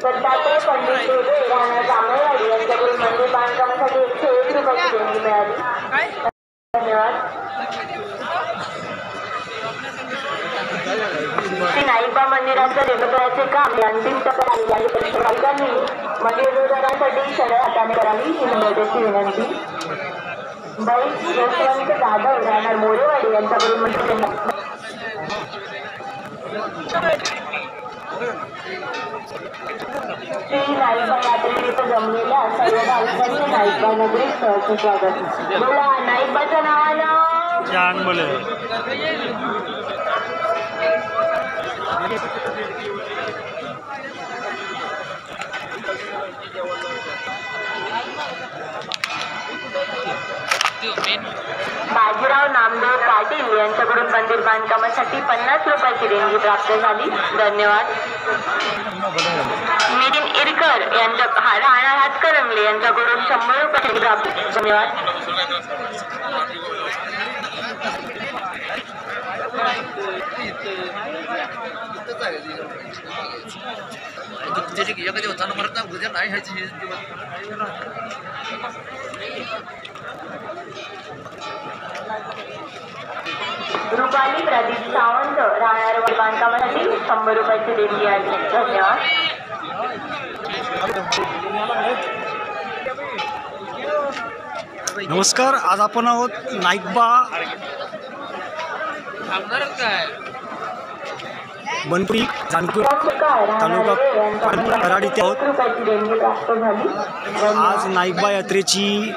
दत्तात्रय पंडित देवे राहणार जांभेवाडी यांच्याकडून मंदिर बांधकामासाठी 101 रुपयाची देणगी मिळाली। धन्यवाद। श्री नाईकबा मंदिराचं रेणुकाचे काम अंतिम टप्प्यात आले आहे। परिसरवासियांनी मंदिर निर्माणासाठी सरळ हाताने करावी ही नम्रतेची विनंती। बाई यशवंत जाधव राहणार मोरेवाडी यांच्याकडून मंदिर श्री नाईकबा यात्रेनिमित्त जमलेल्या सर्व भाविकांचे नाईकबा नगरीत सहर्ष स्वागत। बोला नाईकबाच्या नावानं छान बोले। बाजीराव नामदेव पाटील यांच्याकडून मंदिर बांधकामासाठी 50 रुपयाची देणगी प्राप्त झाली। धन्यवाद। नितीन इरकर यांच्या राहणार हातकरंगले यांच्याकडून 100 रुपयाची प्राप्त। धन्यवाद। रुपाली प्रदीप सावंत राहणार बांधकामासाठी 100 रुपयाची देणगी आली। धन्यवाद। नमस्कार, आज आपण आहोत नाईकबा बनपुरी जानपूर तालुका कराड इथे आहोत। आज नाईकबा यात्रेची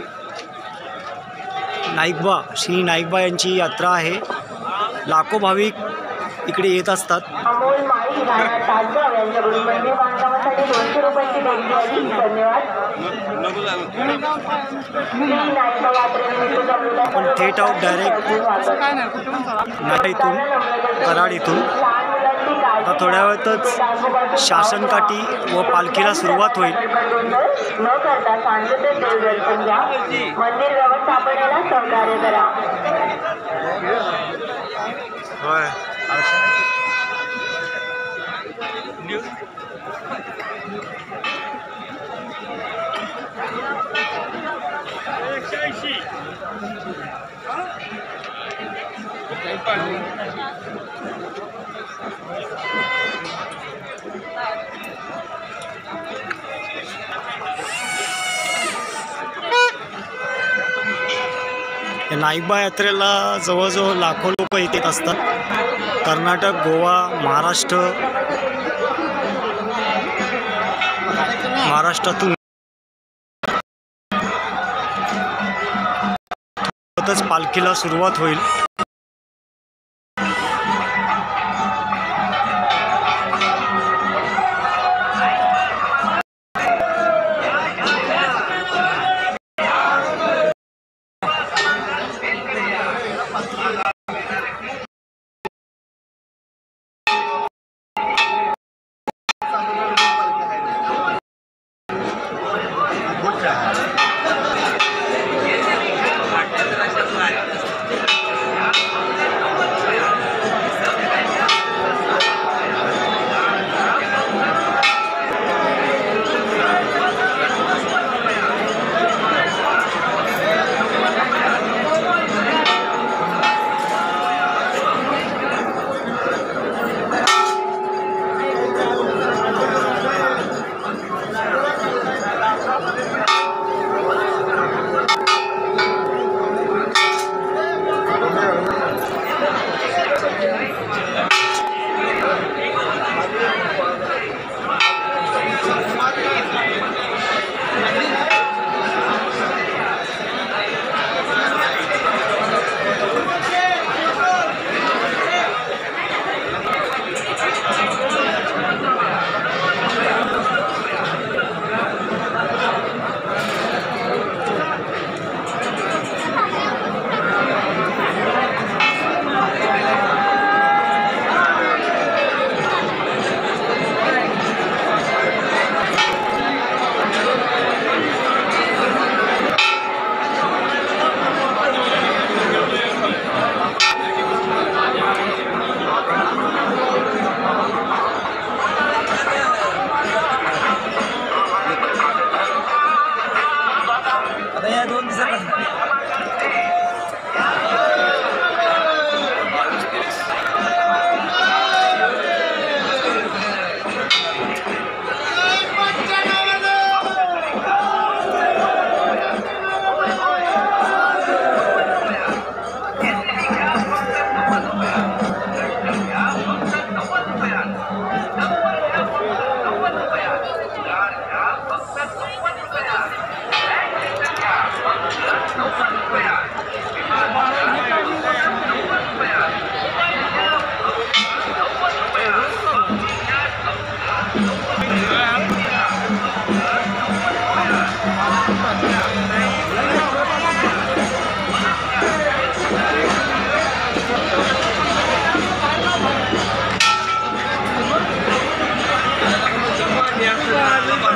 नाईकबा श्री नाईकबा यांची यात्रा आहे। लाखो भाविक इकडे येत असतात। अमोल माळी राहणार तासगाव यांच्याकडून मंदिर बांधकामासाठी 200 रुपयाची देणगी आली। धन्यवाद। आपण थेट आहोत डायरेक्ट इथून कराड इथून। आता थोड्या वेळातच शासनकाठी व पालखीला सुरुवात होईल। न करता शांततेत देवदर्शन घ्या। मंदिर व्यवस्थापनेला सहकार्य करा। या नाईकबा यात्रेला जवळजवळ लाखो लोक येत असतात। कर्नाटक, गोवा, महाराष्ट्रातून पालखीला सुरुवात होईल।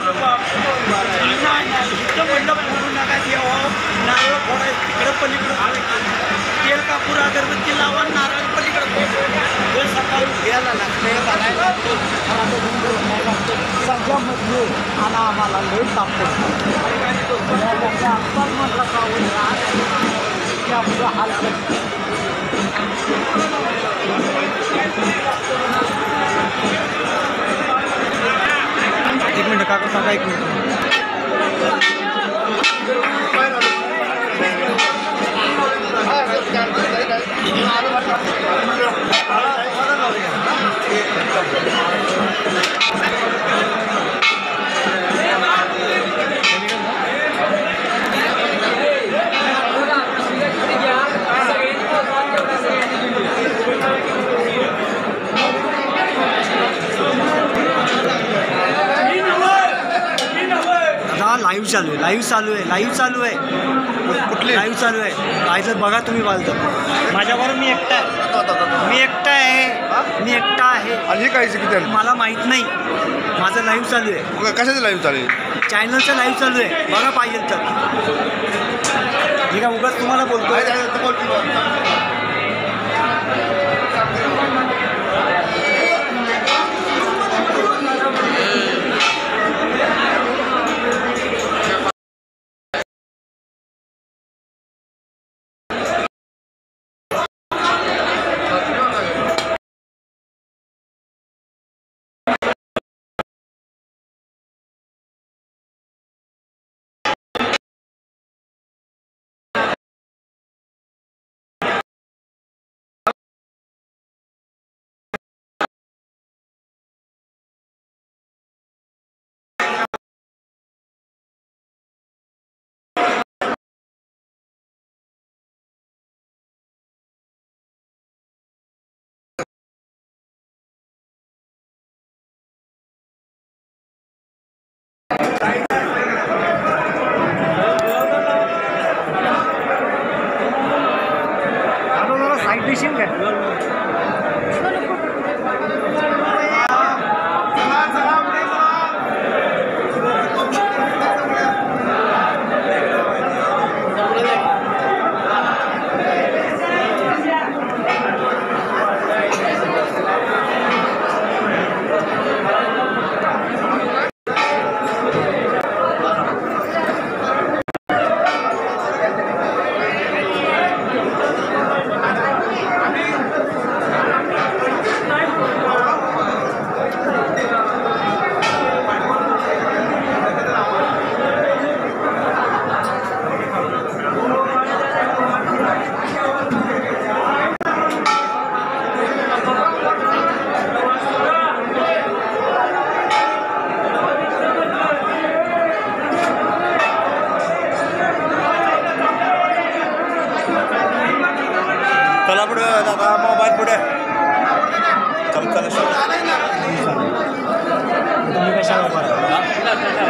इथं म्हणलं फोडू नका देवा नारळ फोडायचं तिकडं पलीकडं तेल कापूर अगरबत्ती लावा नारळ पलीकडं सकाळी घ्यायला लागते घालायला सगळ्यामध्ये आणि आम्हाला लई तापतो आत्ताच म्हटलं का आपलं हाल एक मिनट काका एक मिनट लाईव्ह चालू आहे कुठली लाईव्ह चालू आहे काय तर बघा तुम्ही पालतं माझ्याबरोबर मी एकटा आहे आणि हे काय किती मला माहीत नाही माझं लाईव्ह चालू आहे कशाचं लाईव्ह चालू आहे चॅनलचं लाईव्ह चालू आहे बघा पाहिजे तर मी का उगाच तुम्हाला बोलतो साईड डिशिंग काय चला पुढे दादा मोबाईल पुढे चल तुम्ही कशाला डबल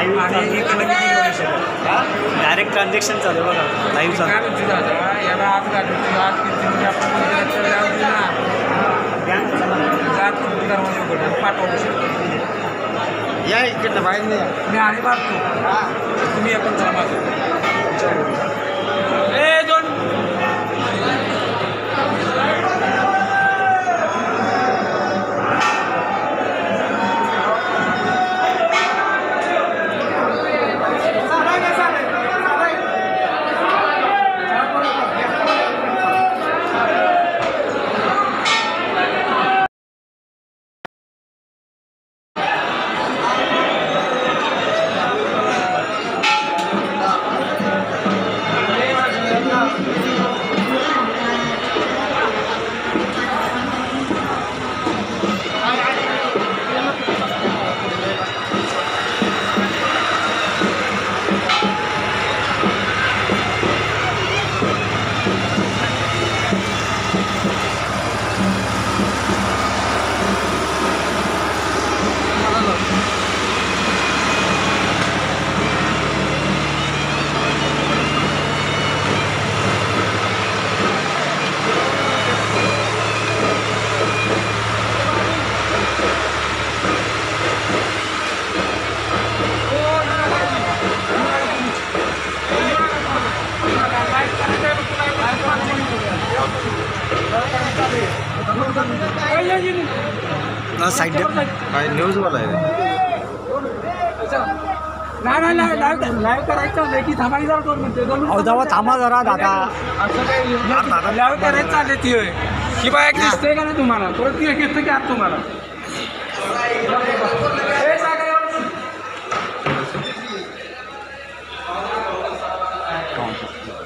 लाईव्ह डायरेक्ट ट्रान्झॅक्शन चालू आहे बघा लाईव्ह चालू या इकडनं बाहेर नाही मी आणि मारतो तुम्ही आपण चला साईड काय न्यूजवाला आहे लाईव्ह करायचं की थांबायला जरा 2 मिनिटं अहो जावा थांबा जरा दादा लाईव्ह करायचं चालले ती होय की बा एक दिसतंय का नाही तुम्हाला परत ती घेतं की आत तुम्हाला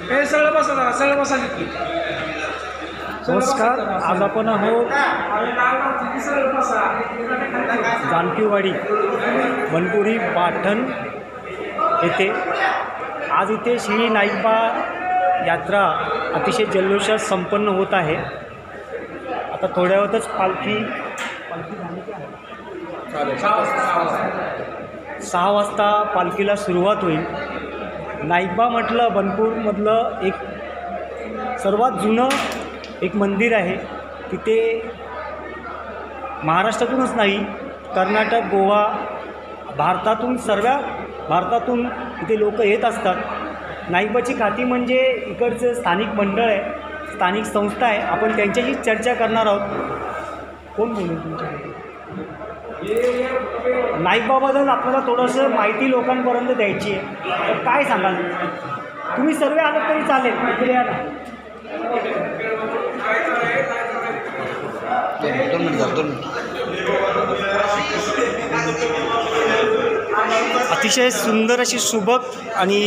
हे सगळं बसा जरा सगळं बसा तिथे नमस्कार आज आपण आहोत जानकीवाडी बनपुरी पाटण येथे आज इथे श्री नाईकबा यात्रा अतिशय जल्लोषात संपन्न होत आहे। आता थोड्या वेळातच पालखी 6 वाजता पालखीला सुरुवात होईल। नाईकबा म्हटलं बनपूरमधलं एक सर्वात जुनं एक मंदिर आहे। तिथे महाराष्ट्रातूनच नाही कर्नाटक गोवा भारतातून भारतातून इथे लोक येत असतात। नाईकबाची खाती म्हणजे इकडचं स्थानिक मंडळ आहे, स्थानिक संस्था आहे। आपण त्यांच्याशी चर्चा करणार आहोत। कोण बोलू तुमच्याकडे? नाईकबाबद्दल आपल्याला थोडंसं माहिती लोकांपर्यंत द्यायची आहे, तर काय सांगाल तुम्ही? सर्व आलं तरी चालेल, इकडे या ना। अतिशय सुंदर अशी सुबक आणि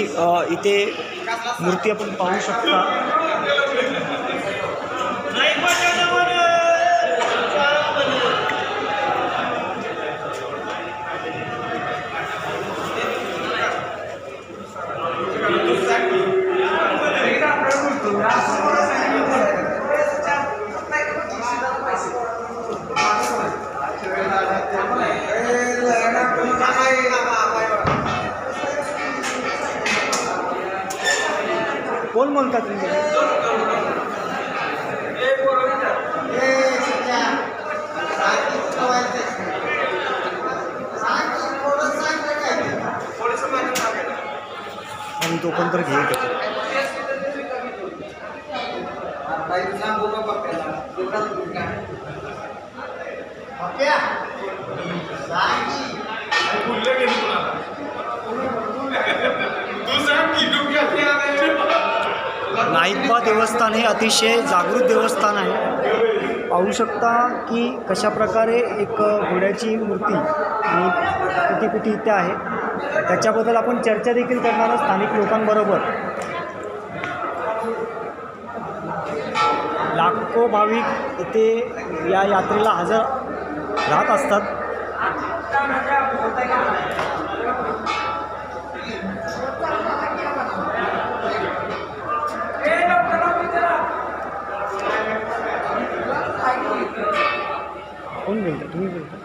इथे मूर्ती आपण पाहू शकता। कोण म्हणतात तुम्ही? आणि तो पण तर घे नाईकबा देवस्थान हे अतिशय जागृत देवस्थान आहे। पाहू शकता की कशा प्रकारे एक घोड्याची मूर्ती आणि कुठे इथे आहे, त्याच्याबद्दल आपण चर्चा देखील करणार आहोत स्थानिक लोकांबरोबर। लाखो भाविक इथे या यात्रेला हजर राहत असतात। कोण बोलता? तुम्ही बोलता?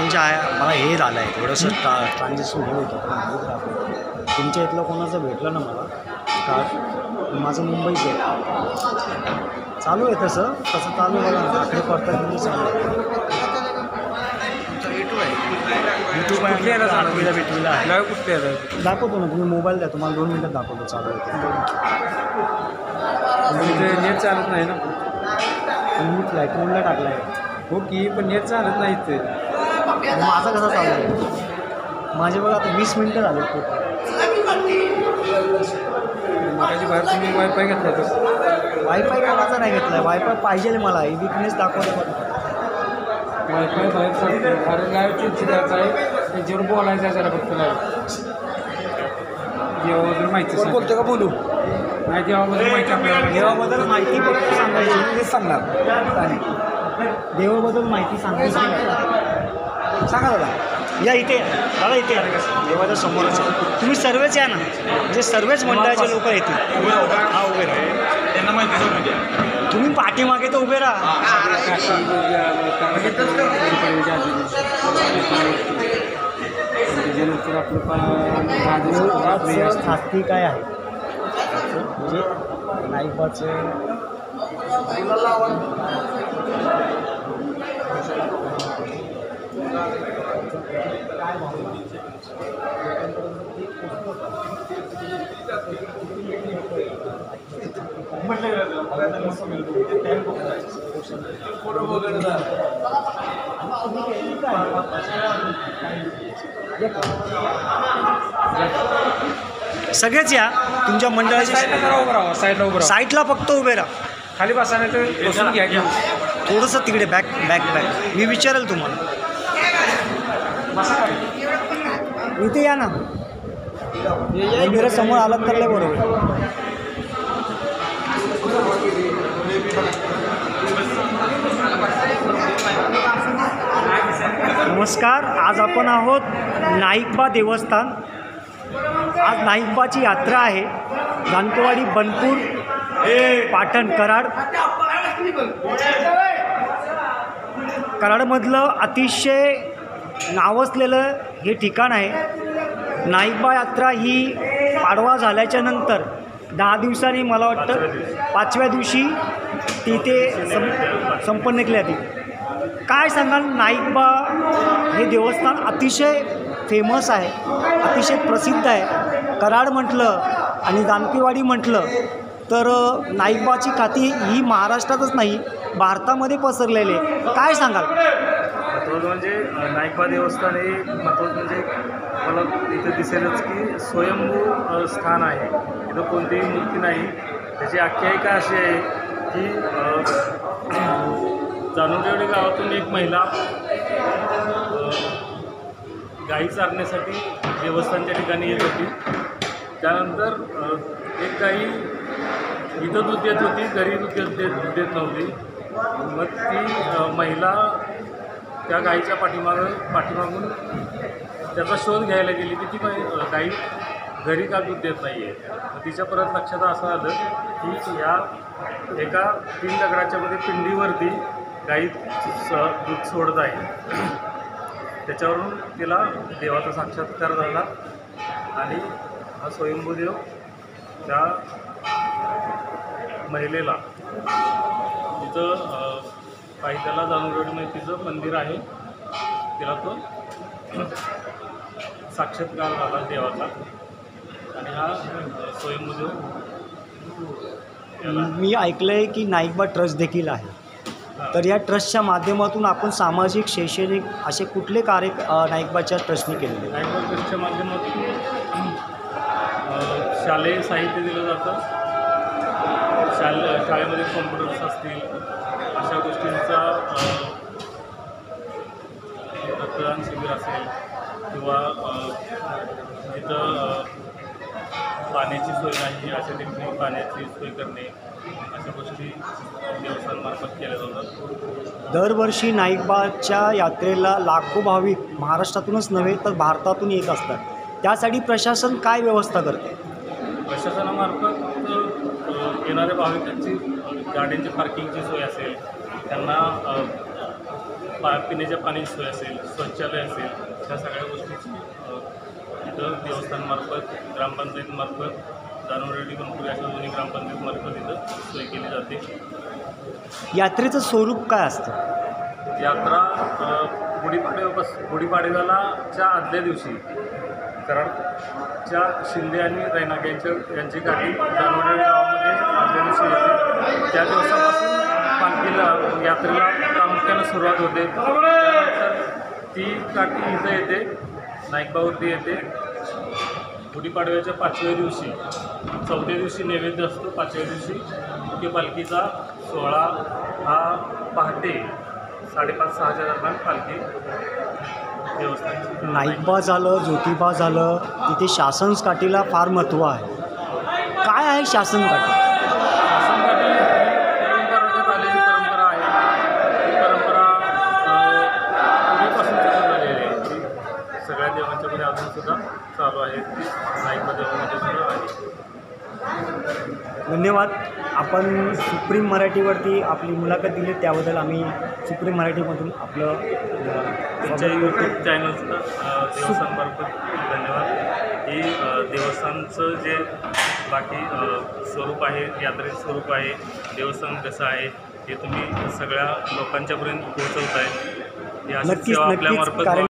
म्हणजे मला हे झालं आहे थोडंसं ट्रान्झॅक्शन हे होतं पण माहीत राहतो तुमच्या इथलं कोणाचं भेटलं ना मला कार्ड माझं मुंबईचं आहे चालू आहे तसं चालू आहे बघा आकडे पडतात म्हणजे चालू यूट्यूब आहे भेटलेला आहे कुठले दाखवतो ना तुम्ही मोबाईल द्या तुम्हाला 2 मिनटात दाखवतो चालू आहे नेट चालत नाही ना मी फ्लाईट मोडला टाकला आहे हो की पण नेट चालत नाही ते माझा कसा चालू आहे माझे बघा आता 20 मिनटं झाले माझ्या बाहेर तुम्ही वायफाय घेतला तर वायफाय कोणाचा नाही घेतला आहे वायफाय पाहिजे मला ही विकनेस दाखवतो वायफाय बाहेर चालते कारण लाईव्ह चित्राचं आहे त्याच्यावर बोलायचं आहे जरा फक्त देवाबद्दल माहिती बोलतो का बोलू नाही देवाबद्दल माहिती आपल्याला देवाबद्दल माहिती फक्त सांगायची तेच सांगणार देवाबद्दल माहिती सांगायची सांगा दादा या इथे दादा इथे देवाच्या समोरच तुम्ही सर्वच या ना म्हणजे सर्वच मंडळाचे लोक येतील हा उभे राहा त्यांना माहिती तुम्ही पाठीमागे तर उभे राहा त्याच्यानंतर आपलं शास्त्री काय आहे म्हणजे नाईकबाचं सगळेच या तुमच्या मंडळाच्या साईडला फक्त उभे राहा खाली बसण्याचं घ्या थोडंसं तिकडे बॅक मी विचारेल तुम्हाला इथे या ना मंदिरा समोर आलात तर लय बरोबर नमस्कार आज आपण आहोत नाईकबा देवस्थान आज नाईकबाची यात्रा आहे जानकवाडी बनपूर पाटण कराडमधलं अतिशय नावाजलेलं हे ठिकाण आहे नाईकबा यात्रा ही पाडवा झाल्याच्या नंतर 10 दिवसांनी मला वाटतं 5व्या दिवशी तिथे संपन्न केली जाते काय सांगाल नाईकबा हे देवस्थान अतिशय फेमस आहे अतिशय प्रसिद्ध आहे कराड म्हटलं आणि जानकीवाडी म्हटलं तर नाईकबाची ख्याती ही महाराष्ट्रातच नाही भारतामध्ये पसरलेली आहे काय सांगाल महत्त्वाचं म्हणजे नाईकबा देवस्थान हे महत्त्वाचं म्हणजे मला इथं दिसेलच की स्वयंभू स्थान आहे इथं कोणतीही मूर्ती नाही त्याची आख्यायिका अशी आहे की जानोरेवाडी गावातून एक महिला गाई चारण्यासाठी देवस्थानच्या ठिकाणी येत होती त्यानंतर एक गाई इथं दूध देत होती घरी दूध देत नव्हती मग ती महिला त्या गाईच्या पाठीमागून त्याचा शोध घ्यायला गेली की ती गाई घरी का दूध देत नाही आहे तिच्या परत लक्षात असं आलं की या एका 3 दगडाच्या मध्ये पिंडीवरती गाई दूध सोडत आहे त्याच्यावरून तिला देवाचा साक्षात्कार झाला आणि हा स्वयंभूदेव त्या महिलेला तिथं पायथ्याला जानोरेवाडीमध्ये तिचं मंदिर आहे तिला तो साक्षात्कार झाला देवाचा आणि हा स्वयंभूदेव मी ऐकलं आहे की नाईकबा ट्रस्ट देखील आहे तर या ट्रस्टच्या माध्यमातून आपण सामाजिक शैक्षणिक असे कुठले कार्य नाईकबाच्या ट्रस्टने केलेले नाईकबा ट्रस्टच्या माध्यमातून शालेय साहित्य दिलं जातं शाळेमध्ये कॉम्प्युटर्स असतील अशा गोष्टींचा रक्तदान शिबिर असेल किंवा जिथं पाण्याची सोय नाही अशा ठिकाणी पाण्याची सोय करणे अशा गोष्टी देवस्थानमार्फत केल्या जातात दरवर्षी नाईकबाच्या यात्रेला लाखो भाविक महाराष्ट्रातूनच नव्हे तर भारतातून येत असतात त्यासाठी प्रशासन काय व्यवस्था करते प्रशासनामार्फत येणाऱ्या भाविकांची गाड्यांची पार्किंगची सोय असेल त्यांना पिण्याच्या पाण्याची सोय असेल, शौचालय असेल, ह्या सगळ्या गोष्टीची इथं देवस्थानमार्फत, ग्रामपंचायतीमार्फत, जानवरेडी बनपुरी अशा दोन्ही ग्रामपंचायतीमार्फत इथं सोय केली जाते. यात्रेचं स्वरूप काय असतं? यात्रा गुढीपाडव्याच्या आदल्या दिवशी कराडच्या शिंदे आणि रैनाक यांची गाठी जानवरेडी गावामध्ये आदल्या दिवशी येते. त्या दिवसापासून पालखीला यात्रेला प्रामुख्याने सुरुवात होते. त्यानंतर ती काठी इथं येते, नाईकबावरती येते. गुढीपाडव्याच्या 5व्या दिवशी, 4थ्या दिवशी नैवेद्य असतो. 5व्या दिवशी मुख्य पालखीचा सोहळा हा पहाटे 5:30-6च्या दरम्यान पालखी देवस्थान. नाईकबा झालं, ज्योतिबा झालं, तिथे शासन काठीला फार महत्त्व आहे. काय आहे शासन काठी? शासनकाठी ही परंपरागत आलेली परंपरा आहे. ही परंपरा पूर्वीपासून चालू झालेली आहे. ती सगळ्या देवांच्यामध्ये अजूनसुद्धा चालू आहे. ती नाईकबा देवामध्ये सुद्धा आहे. धन्यवाद. आपण सुप्रीम मराठीवरती आपली मुलाखत दिली त्याबद्दल आम्ही सुप्रीम मराठीमधून आपलं तुमच्या यूट्यूब चॅनलचं देवस्थानमार्फत धन्यवाद. ही देवस्थानचं जे बाकी स्वरूप आहे, यात्रेचं स्वरूप आहे, देवस्थान कसं आहे हे तुम्ही सगळ्या लोकांच्यापर्यंत पोहोचवत आहे. ही अशी नक्कीच सेवा नक्कीच आपल्यामार्फत कारण